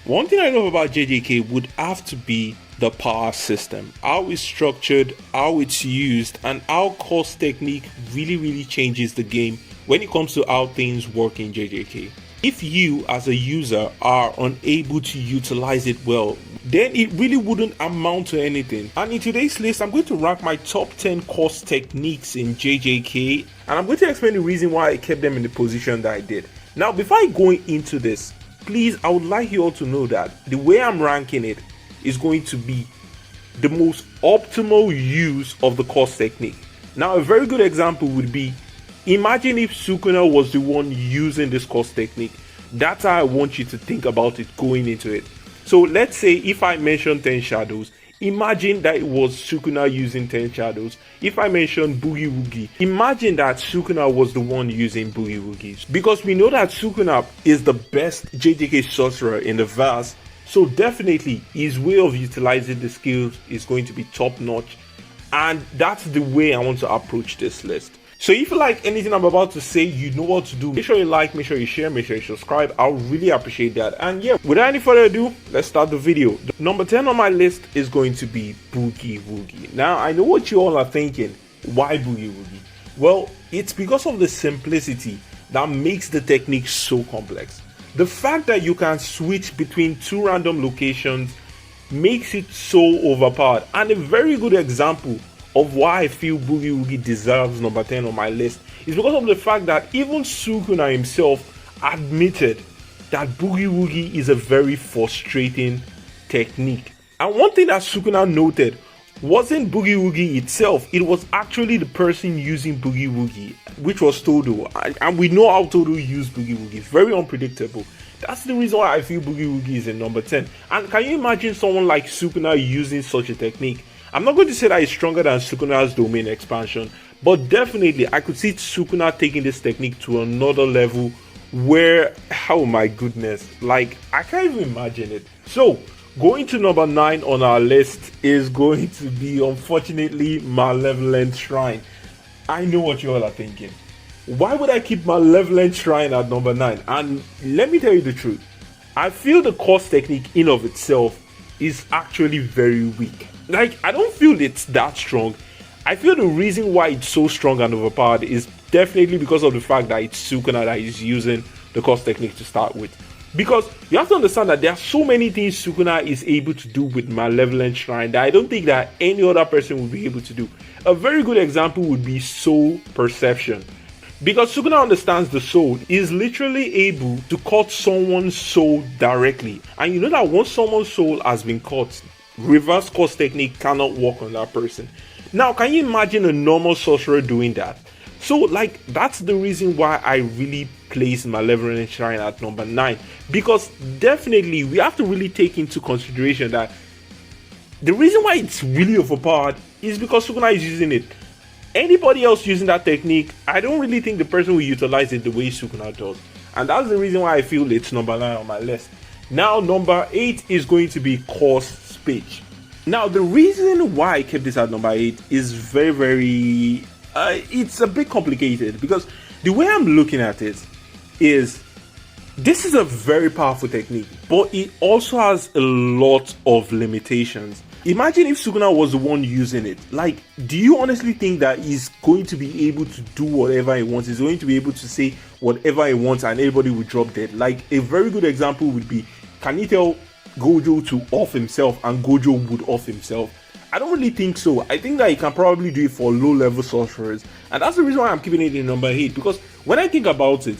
One thing I know about JJK would have to be the power system, how it's structured, how it's used, and how course technique really changes the game when it comes to how things work in JJK. If you as a user are unable to utilize it well, then it really wouldn't amount to anything. And in today's list, I'm going to rank my top 10 course techniques in JJK, and I'm going to explain the reason why I kept them in the position that I did. Now, before I go into this, please, I would like you all to know that the way I'm ranking it is going to be the most optimal use of the course technique. Now, a very good example would be, imagine if Sukuna was the one using this course technique. That's how I want you to think about it going into it. So let's say if I mention 10 shadows, imagine that it was Sukuna using 10 shadows. If I mention Boogie Woogie, imagine that Sukuna was the one using Boogie Woogies. Because we know that Sukuna is the best JJK sorcerer in the verse, so definitely his way of utilizing the skills is going to be top notch. And that's the way I want to approach this list. So if you like anything I'm about to say, you know what to do. Make sure you like, make sure you share, make sure you subscribe. I'll really appreciate that. And yeah, without any further ado, let's start the video. Number 10 on my list is going to be Boogie Woogie. Now, I know what you all are thinking. Why Boogie Woogie? Well, it's because of the simplicity that makes the technique so complex. The fact that you can switch between two random locations makes it so overpowered. And a very good example of why I feel Boogie Woogie deserves number 10 on my list is because of the fact that even Sukuna himself admitted that Boogie Woogie is a very frustrating technique. And one thing that Sukuna noted wasn't Boogie Woogie itself, it was actually the person using Boogie Woogie, which was Todo. And we know how Todo used Boogie Woogie. It's very unpredictable. That's the reason why I feel Boogie Woogie is in number 10. And can you imagine someone like Sukuna using such a technique? I'm not going to say that it's stronger than Sukuna's domain expansion, but definitely I could see Sukuna taking this technique to another level where, oh my goodness, like I can't even imagine it. So going to number 9 on our list is going to be, unfortunately, Malevolent Shrine. I know what you all are thinking. Why would I keep Malevolent Shrine at number 9? And let me tell you the truth. I feel the course technique in of itself is actually very weak. Like, I don't feel it's that strong. I feel the reason why it's so strong and overpowered is definitely because of the fact that it's Sukuna that is using the course technique to start with. Because you have to understand that there are so many things Sukuna is able to do with Malevolent Shrine that I don't think that any other person would be able to do. A very good example would be soul perception. Because Sukuna understands the soul, is literally able to cut someone's soul directly. And you know that once someone's soul has been cut, reverse course technique cannot work on that person. Now, can you imagine a normal sorcerer doing that? So, like, that's the reason why I really place Malevolent Shrine at number 9. Because definitely, we have to really take into consideration that the reason why it's really overpowered is because Sukuna is using it. Anybody else using that technique, I don't really think the person will utilize it the way Sukuna does. And that's the reason why I feel it's number 9 on my list. Now, number 8 is going to be course speech. Now, the reason why I kept this at number 8 is very, it's a bit complicated, because the way I'm looking at it is, this is a very powerful technique, but it also has a lot of limitations. Imagine if Sukuna was the one using it. Like, do you honestly think that he's going to be able to do whatever he wants? He's going to be able to say whatever he wants and everybody will drop dead? Like, a very good example would be, can you tell Gojo to off himself and Gojo would off himself? I don't really think so. I think that he can probably do it for low level sorcerers, and that's the reason why I'm keeping it in number 8, because when I think about it,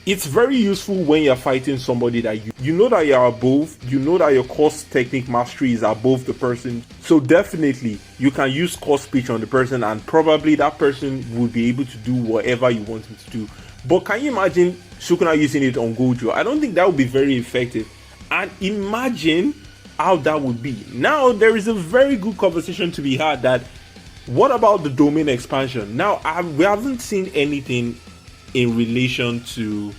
it's very useful when you're fighting somebody that you know that you're above, you know that your course technique mastery is above the person. So definitely you can use course speech on the person and probably that person will be able to do whatever you want him to do. But can you imagine Sukuna using it on Gojo? I don't think that would be very effective. And imagine how that would be. Now there is a very good conversation to be had that, what about the domain expansion? Now we haven't seen anything in relation to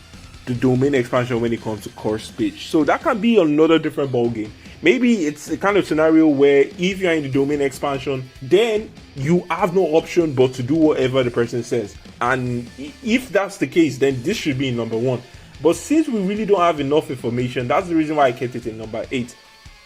the domain expansion when it comes to course speech, so that can be another different ball game. Maybe it's a kind of scenario where if you're in the domain expansion, then you have no option but to do whatever the person says, and if that's the case, then this should be number 1. But since we really don't have enough information, that's the reason why I kept it in number 8.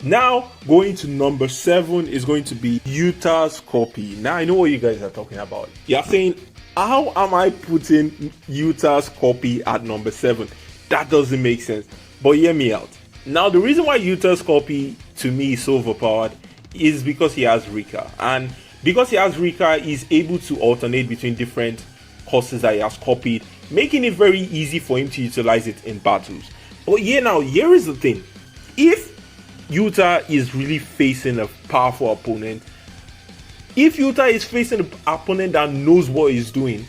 Now, going to number 7 is going to be Yuta's copy. Now, I know what you guys are talking about. You're saying, how am I putting Yuta's copy at number 7? That doesn't make sense. But hear me out. Now, the reason why Yuta's copy to me is so overpowered is because he has Rika. And because he has Rika, he's able to alternate between different courses that he has copied, making it very easy for him to utilize it in battles. But here is the thing. If Yuta is really facing a powerful opponent, if Yuta is facing an opponent that knows what he's doing,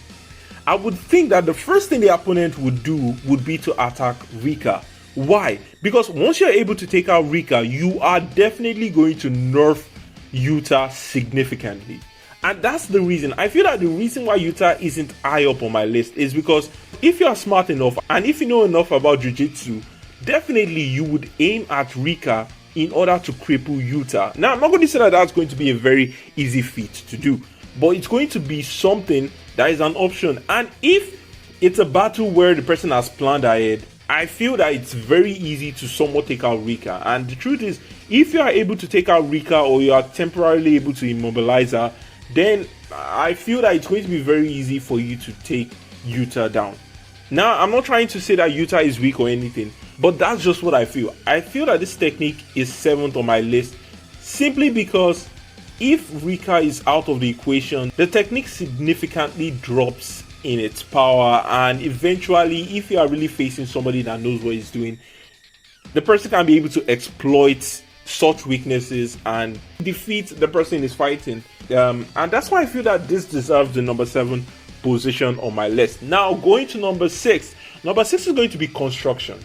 I would think that the first thing the opponent would do would be to attack Rika. Why? Because once you're able to take out Rika, you are definitely going to nerf Yuta significantly. And that's the reason. I feel that the reason why Yuta isn't high up on my list is because if you are smart enough and if you know enough about Jujutsu, definitely you would aim at Rika in order to cripple Yuta. Now, I'm not going to say that that's going to be a very easy feat to do, but it's going to be something that is an option. And if it's a battle where the person has planned ahead, I feel that it's very easy to somewhat take out Rika. And the truth is, if you are able to take out Rika or you are temporarily able to immobilize her, then I feel that it's going to be very easy for you to take Yuta down. Now, I'm not trying to say that Yuta is weak or anything, but that's just what I feel. I feel that this technique is 7th on my list simply because if Rika is out of the equation, the technique significantly drops in its power, and eventually, if you are really facing somebody that knows what he's doing, the person can be able to exploit such weaknesses and defeat the person he's fighting. And that's why I feel that this deserves the number 7 position on my list. Now, going to number 6. Number 6 is going to be construction.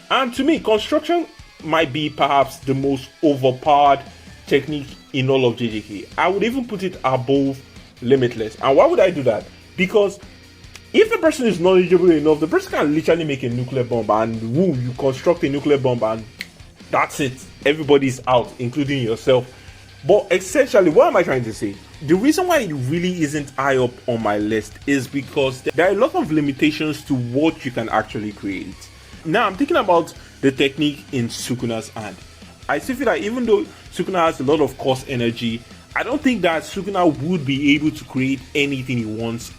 And to me, construction might be perhaps the most overpowered technique in all of JJK. I would even put it above Limitless. And why would I do that? Because if the person is knowledgeable enough, the person can literally make a nuclear bomb and woo, you construct a nuclear bomb and that's it. Everybody's out, including yourself. But essentially, what am I trying to say? The reason why it really isn't high up on my list is because there are a lot of limitations to what you can actually create. Now, I'm thinking about the technique in Sukuna's hand. I still feel that even though Sukuna has a lot of cost energy, I don't think that Sukuna would be able to create anything he wants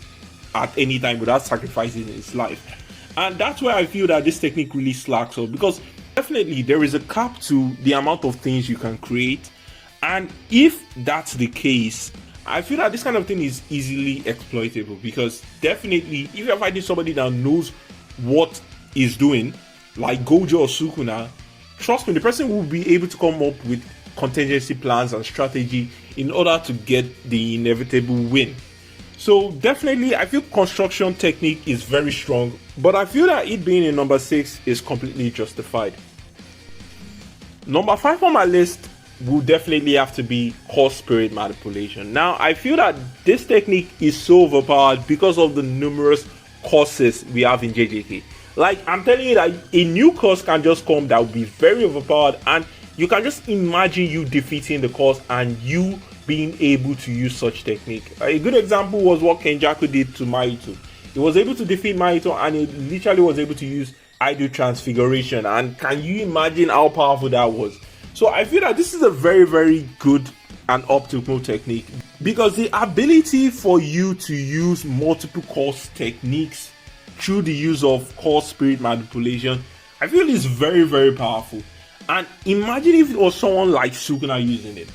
at any time without sacrificing his life. And that's why I feel that this technique really slacks up, because definitely there is a cap to the amount of things you can create. And if that's the case, I feel that this kind of thing is easily exploitable, because definitely if you're fighting somebody that knows what he's doing, like Gojo or Sukuna, trust me, the person will be able to come up with contingency plans and strategy in order to get the inevitable win. So definitely I feel construction technique is very strong, but I feel that it being in number 6 is completely justified. Number 5 on my list will definitely have to be Horse Spirit Manipulation. Now, I feel that this technique is so overpowered because of the numerous courses we have in JJK. Like, I'm telling you that a new course can just come that will be very overpowered, and you can just imagine you defeating the course and you being able to use such technique. A good example was what Kenjaku did to Mahito. He was able to defeat Mahito and he literally was able to use Transfiguration, and can you imagine how powerful that was? So I feel that this is a very, very good and optimal technique, because the ability for you to use multiple course techniques through the use of Horse Spirit Manipulation, I feel is very, very powerful. And imagine if it was someone like Sukuna using it.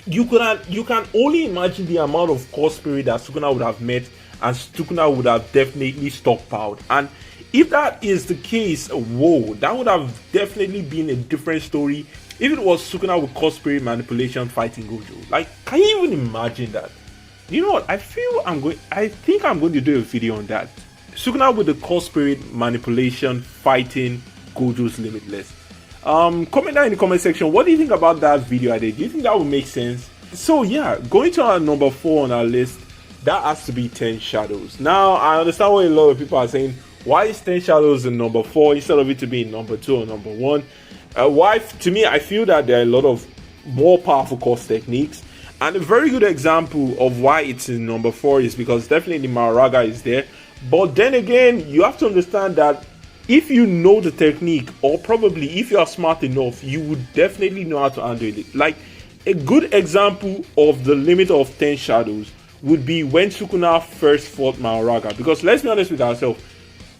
You can only imagine the amount of Horse Spirit that Sukuna would have met, and Sukuna would have definitely stockpiled. And if that is the case, whoa, that would have definitely been a different story if it was Sukuna with Horse Spirit Manipulation fighting Gojo. Like, can you even imagine that? You know what? I think I'm going to do a video on that. Sukuna with the Horse Spirit Manipulation fighting Gojo's Limitless. Comment down in the comment section, what do you think about that video I did? Do you think that would make sense? So yeah, going to our number 4 on our list, that has to be 10 Shadows. Now, I understand what a lot of people are saying. Why is 10 Shadows in number 4 instead of it to be in number 2 or number 1? Why? To me, I feel that there are a lot of more powerful course techniques. And a very good example of why it's in number 4 is because definitely Maharaga is there. But then again, you have to understand that if you know the technique, or probably if you are smart enough, you would definitely know how to handle it. Like, a good example of the limit of 10 shadows would be when Sukuna first fought Mahoraga. Because let's be honest with ourselves,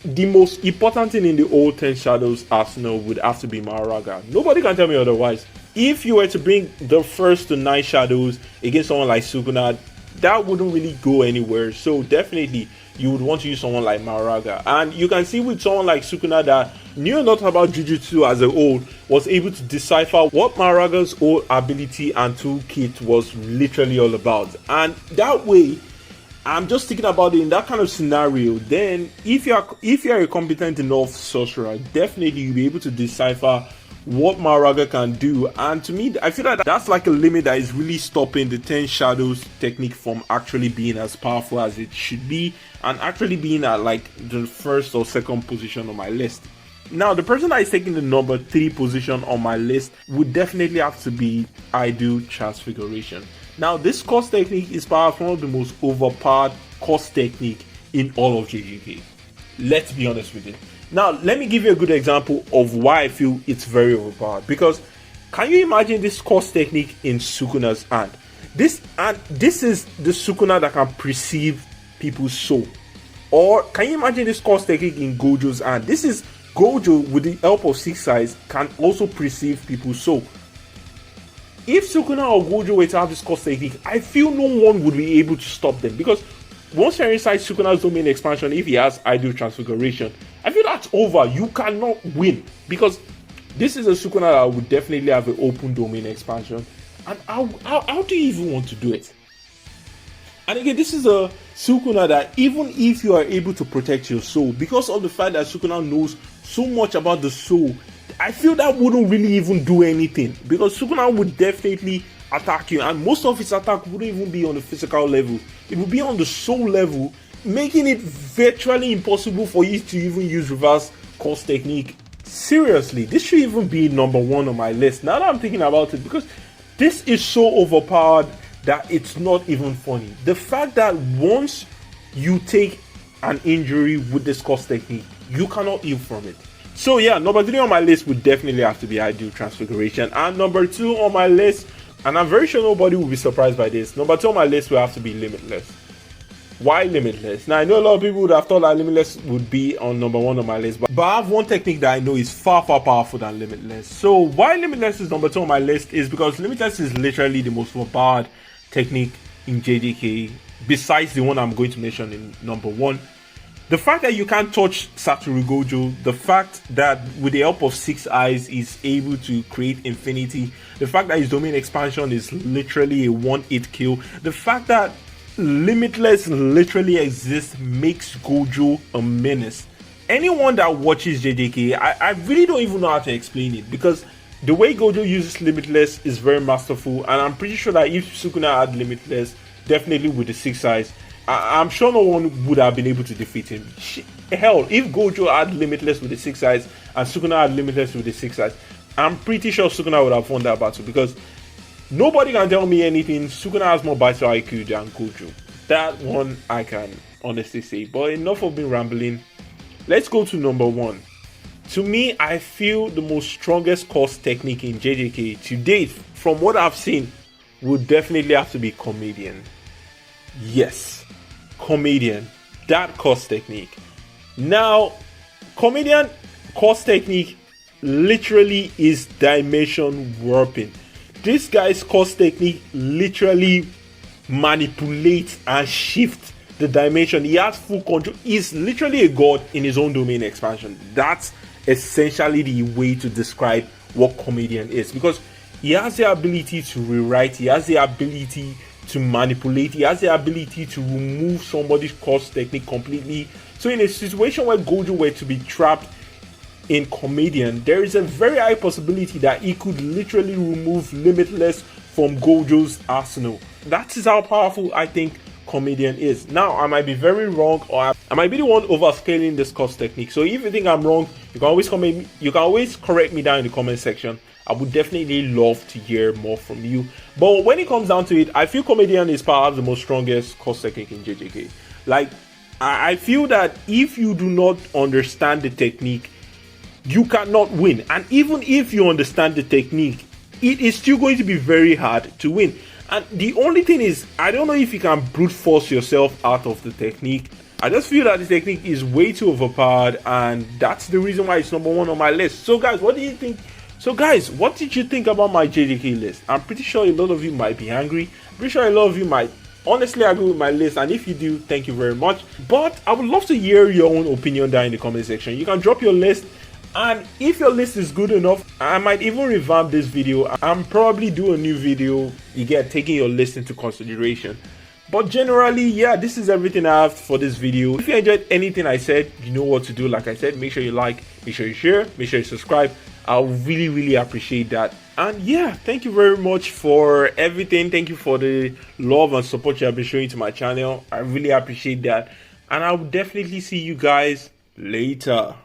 the most important thing in the old 10 shadows arsenal would have to be Mahoraga. Nobody can tell me otherwise. If you were to bring the first to 9 shadows against someone like Sukuna, that wouldn't really go anywhere. So definitely you would want to use someone like Mahoraga. And you can see with someone like Sukuna that knew not about Jujutsu as a whole, was able to decipher what Mahoraga's whole ability and toolkit was literally all about. And that way, I'm just thinking about it in that kind of scenario, then if you're a competent enough sorcerer, definitely you'll be able to decipher what Mahoraga can do. And to me, I feel like that's like a limit that is really stopping the 10 shadows technique from actually being as powerful as it should be, and actually being at like the first or second position on my list. Now, the person that is taking the number 3 position on my list would definitely have to be Transfiguration. Now, this course technique is perhaps one of the most overpowered course technique in all of JJK. Let's be honest with it. Now, let me give you a good example of why I feel it's very overpowered. Because can you imagine this course technique in Sukuna's hand? This is the Sukuna that can perceive people's soul. Or can you imagine this course technique in Gojo's hand? This is Gojo, with the help of 6 eyes, can also perceive people's soul. If Sukuna or Gojo were to have this course technique, I feel no one would be able to stop them. Because once you're inside Sukuna's domain expansion, if he has Ideal Transfiguration, I feel that's over. You cannot win. Because this is a Sukuna that would definitely have an open domain expansion. And how do you even want to do it? And again, this is a Sukuna that even if you are able to protect your soul, because of the fact that Sukuna knows so much about the soul, I feel that wouldn't really even do anything. Because Sukuna would definitely attack you, and most of its attack wouldn't even be on the physical level. It would be on the soul level, making it virtually impossible for you to even use reverse course technique. Seriously, this should even be number 1 on my list now that I'm thinking about it, because this is so overpowered that it's not even funny. The fact that once you take an injury with this course technique, you cannot heal from it. So yeah, number 3 on my list would definitely have to be Ideal Transfiguration. And number 2 on my list, and I'm very sure nobody will be surprised by this, number 2 on my list will have to be Limitless. Why Limitless? Now, I know a lot of people would have thought that Limitless would be on number 1 on my list, but I have one technique that I know is far powerful than Limitless. So why Limitless is number 2 on my list is because Limitless is literally the most overpowered technique in JJK, besides the one I'm going to mention in number 1. The fact that you can't touch Satoru Gojo, the fact that with the help of 6 eyes he's able to create infinity, the fact that his domain expansion is literally a 1-hit kill, the fact that Limitless literally exists makes Gojo a menace. Anyone that watches JJK, I really don't even know how to explain it, because the way Gojo uses Limitless is very masterful, and I'm pretty sure that if Sukuna had Limitless, definitely with the 6 eyes, I'm sure no one would have been able to defeat him. Hell, if Gojo had Limitless with the 6 eyes and Sukuna had Limitless with the 6 eyes, I'm pretty sure Sukuna would have won that battle, because nobody can tell me anything. Sukuna has more battle IQ than Gojo. That one I can honestly say. But enough of me rambling. Let's go to number 1. To me, I feel the most strongest course technique in JJK to date, from what I've seen, would definitely have to be Comedian. Yes, Comedian. That course technique. Now, Comedian course technique literally is dimension warping. This guy's course technique literally manipulates and shifts the dimension. He has full control. He's literally a god in his own domain expansion. That's essentially the way to describe what Comedian is, because he has the ability to rewrite, he has the ability to manipulate, he has the ability to remove somebody's course technique completely. So in a situation where Gojo were to be trapped in Comedian, there is a very high possibility that he could literally remove Limitless from Gojo's arsenal. That is how powerful I think Comedian is. Now, I might be very wrong, or I might be the one overscaling this course technique. So if you think I'm wrong, you can always correct me down in the comment section. I would definitely love to hear more from you. But when it comes down to it, I feel Comedian is perhaps the most strongest course technique in JJK. Like, I feel that if you do not understand the technique, you cannot win. And even if you understand the technique, it is still going to be very hard to win. And the only thing is, I don't know if you can brute force yourself out of the technique. I just feel that the technique is way too overpowered, and that's the reason why it's number 1 on my list. So guys, what do you think? So guys, what did you think about my JJK list? I'm pretty sure a lot of you might be angry. I'm pretty sure a lot of you might honestly agree with my list, and if you do, thank you very much. But I would love to hear your own opinion down in the comment section. You can drop your list, and if your list is good enough, I might even revamp this video and probably do a new video, you get, taking your list into consideration. But generally, yeah, this is everything I have for this video. If you enjoyed anything I said, you know what to do. Like I said, make sure you like, make sure you share, make sure you subscribe. I'll really appreciate that. And yeah, thank you very much for everything. Thank you for the love and support you have been showing to my channel. I really appreciate that. And I'll definitely see you guys later.